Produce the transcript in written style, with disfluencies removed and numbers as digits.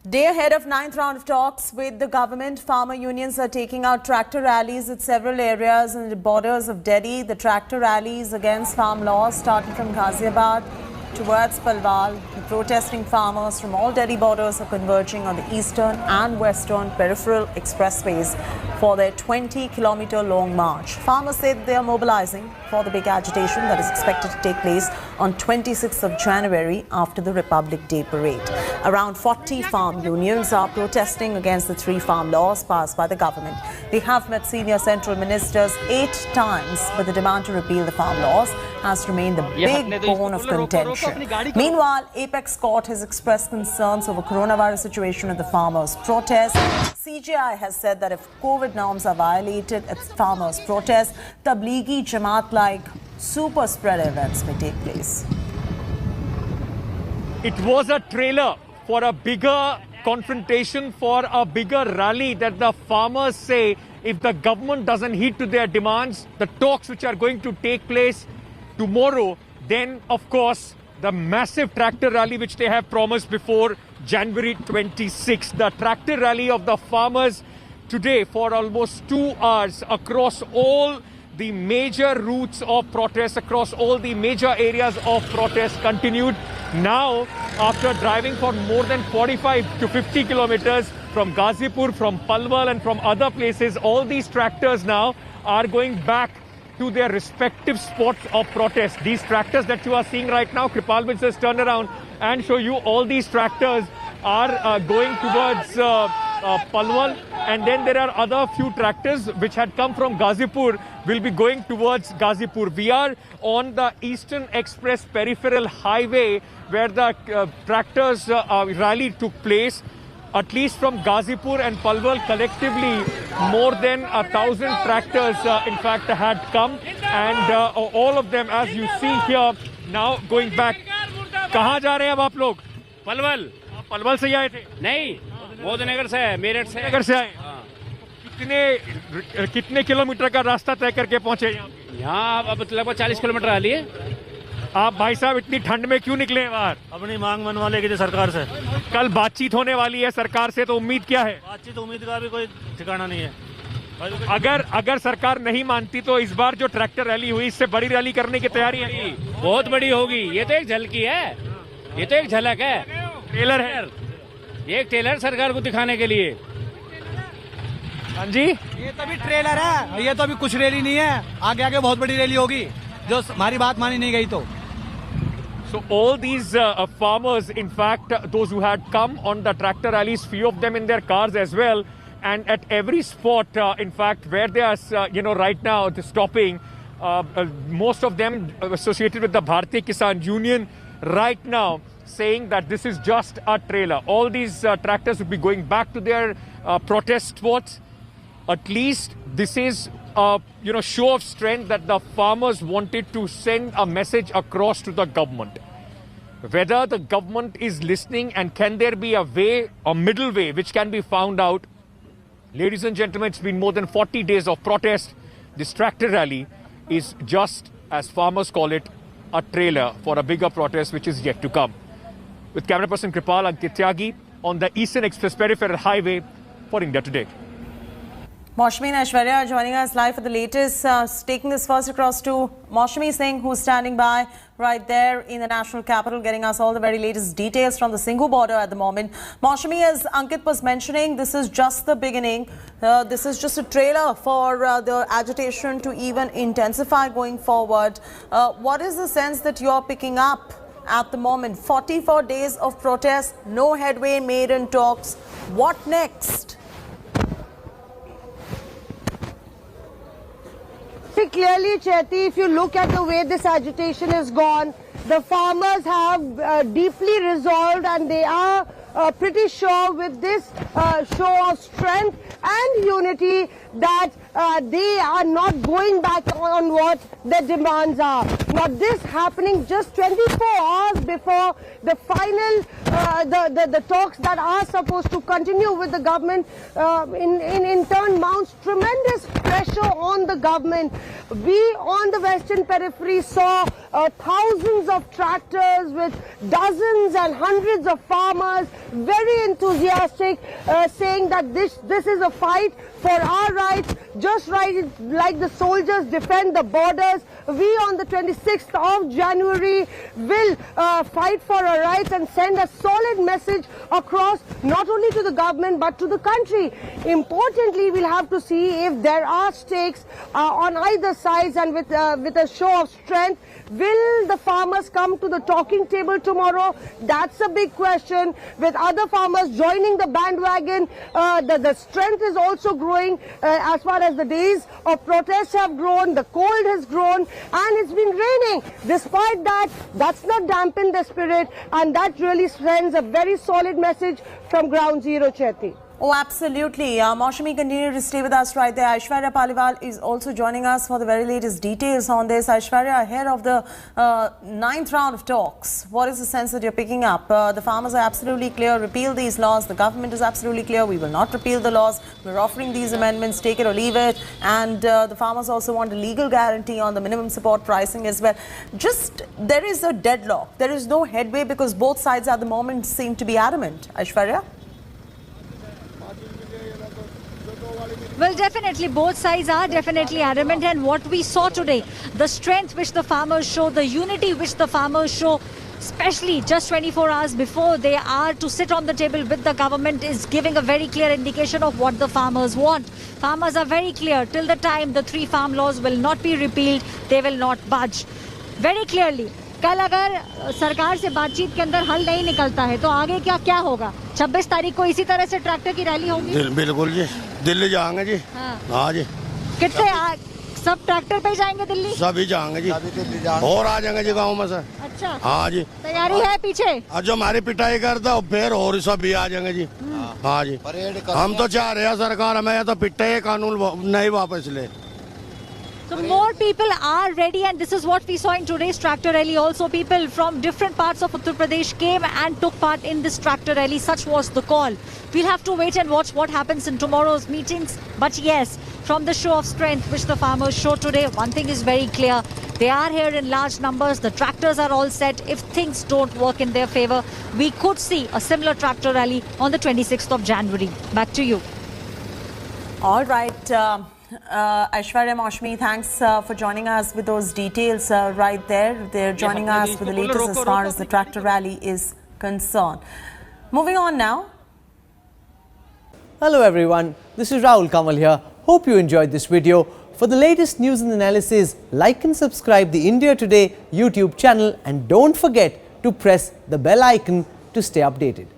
Day ahead of ninth round of talks with the government, farmer unions are taking out tractor rallies at several areas in the borders of Delhi. The tractor rallies against farm laws started from Ghaziabad towards Palwal. The protesting farmers from all Delhi borders are converging on the eastern and western peripheral expressways for their 20-kilometer long march. Farmers say that they are mobilizing for the big agitation that is expected to take place on 26th of January after the Republic Day parade. Around 40 farm unions are protesting against the 3 farm laws passed by the government. They have met senior central ministers 8 times, but the demand to repeal the farm laws has remained the big bone of contention. Meanwhile, Apex Court has expressed concerns over coronavirus situation at the farmers' protest. CJI has said that if COVID norms are violated at farmers' protests, Tablighi Jamaat-like super spread events may take place. It was a trailer for a bigger confrontation, for a bigger rally that the farmers say if the government doesn't heed to their demands, the talks which are going to take place tomorrow, then of course the massive tractor rally which they have promised before January 26th. The tractor rally of the farmers today for almost 2 hours across all the major routes of protest, across all the major areas of protest continued. Now, after driving for more than 45 to 50 kilometers from Ghazipur, from Palwal and from other places, all these tractors now are going back to their respective spots of protest. These tractors that you are seeing right now, Kripal will just turn around and show you all these tractors are going towards Palwal, and then there are other few tractors which had come from Ghazipur will be going towards Ghazipur. We are on the Eastern Express peripheral highway where the tractors rally took place. At least from Ghazipur and Palwal collectively, more than 1,000 tractors in fact had come, and all of them, as you see here, now going back. कहाँ जा रहे हैं अब आप लोग? पलवल। पलवल से ही आए थे? नहीं, मोदीनगर से है, मेरठ से। मोदीनगर से आए? कितने किलोमीटर का रास्ता तय करके पहुंचे यहाँ? यहाँ अब लगभग 40 किलोमीटर आ लिए। आप भाई साहब इतनी ठंड में क्यों निकले बाहर? अपनी मांग मनवा लेगी सरकार से। कल बातचीत होने वाली है सरकार से, तो उम्मीद क्या है? बातचीत उम्मीद का भी कोई ठिकाना नहीं है। अगर सरकार नहीं मानती तो इस बार जो ट्रैक्टर रैली हुई, इससे बड़ी रैली करने की तैयारी है? बहुत बड़ी होगी। ये तो एक झलकी है, ये तो एक झलक है, ट्रेलर है, ये एक ट्रेलर सरकार को दिखाने के लिए। हाँ जी, ये तो अभी ट्रेलर है, ये तो अभी कुछ रैली नहीं है। आगे आगे बहुत बड़ी रैली होगी जो हमारी बात मानी नहीं गई तो। So all these farmers, in fact, those who had come on the tractor rallies, few of them in their cars as well, and at every spot, in fact, where they are, right now, stopping, most of them associated with the Bharatiya Kisan Union, right now, saying that this is just a trailer. All these tractors will be going back to their protest spots. At least this is show of strength that the farmers wanted to send a message across to the government. Whether the government is listening and can there be a way, a middle way, which can be found out. Ladies and gentlemen, it's been more than 40 days of protest. This tractor rally is just, as farmers call it, a trailer for a bigger protest which is yet to come. With camera person Kripal, Ankit Tyagi on the Eastern Express Peripheral Highway for India Today. Maushami and Aishwarya are joining us live for the latest. Taking this first across to Maushami Singh, who's standing by right there in the national capital, getting us all the very latest details from the Singhu border at the moment. Maushami, as Ankit was mentioning, this is just the beginning. This is just a trailer for the agitation to even intensify going forward. What is the sense that you're picking up at the moment? 44 days of protest, no headway made in talks. What next? Clearly, Chaiti, if you look at the way this agitation has gone, the farmers have deeply resolved, and they are pretty sure with this show of strength and unity that they are not going back on what their demands are. Now, this happening just 24 hours before the final the talks that are supposed to continue with the government in turn mounts tremendous pressure on the government. We on the Western Periphery saw thousands of tractors with dozens and hundreds of farmers very enthusiastic, saying that this is a fight for our rights, just like the soldiers defend the borders. We on the 26th of January will fight for our rights and send a solid message across, not only to the government but to the country. Importantly, we'll have to see if there are stakes on either sides, and with a show of strength, will the farmers come to the talking table tomorrow? That's a big question. With other farmers joining the bandwagon, the strength is also growing as far as the days of protest have grown, the cold has grown, and it's been raining. Despite that, that's not dampened the spirit, and that really sends a very solid message from ground zero, Chetty. Oh, absolutely. Maushami, continue to stay with us right there. Aishwarya Paliwal is also joining us for the very latest details on this. Aishwarya, ahead of the 9th round of talks, what is the sense that you're picking up? The farmers are absolutely clear, repeal these laws. The government is absolutely clear, we will not repeal the laws. We're offering these amendments, take it or leave it. And the farmers also want a legal guarantee on the minimum support pricing as well. Just, there is a deadlock. There is no headway because both sides at the moment seem to be adamant. Aishwarya? Well, definitely, both sides are definitely adamant, and what we saw today, the strength which the farmers show, the unity which the farmers show, especially just 24 hours before they are to sit on the table with the government, is giving a very clear indication of what the farmers want. Farmers are very clear, till the time the 3 farm laws will not be repealed, they will not budge. Very clearly. कल अगर सरकार से बातचीत के अंदर हल नहीं निकलता है तो आगे क्या होगा? 26 तारीख को इसी तरह से ट्रैक्टर की रैली होगी? बिल्कुल जी, दिल्ली जाएंगे जी। हाँ जी। कितने सब ट्रैक्टर पे जाएंगे दिल्ली? सभी जाएंगे जी, और आ जाएंगे जी गाँव में से। अच्छा, हाँ जी, तैयारी है पीछे? और जो हमारी पिटाई करता है फिर और सब भी आ जाएंगे जी। हाँ जी, हम तो चाह रहे हैं सरकार हमें या तो पिटाई कानून नहीं वापस ले। So more people are ready, and this is what we saw in today's tractor rally. Also, people from different parts of Uttar Pradesh came and took part in this tractor rally. Such was the call. We'll have to wait and watch what happens in tomorrow's meetings. But yes, from the show of strength which the farmers showed today, one thing is very clear. They are here in large numbers. The tractors are all set. If things don't work in their favor, we could see a similar tractor rally on the 26th of January. Back to you. All right. Aishwarya, Maushami, thanks for joining us with those details right there. They're joining us with the latest as far as the tractor rally is concerned. Moving on now. Hello everyone, this is Rahul Kamal here. Hope you enjoyed this video. For the latest news and analysis, like and subscribe the India Today YouTube channel, and don't forget to press the bell icon to stay updated.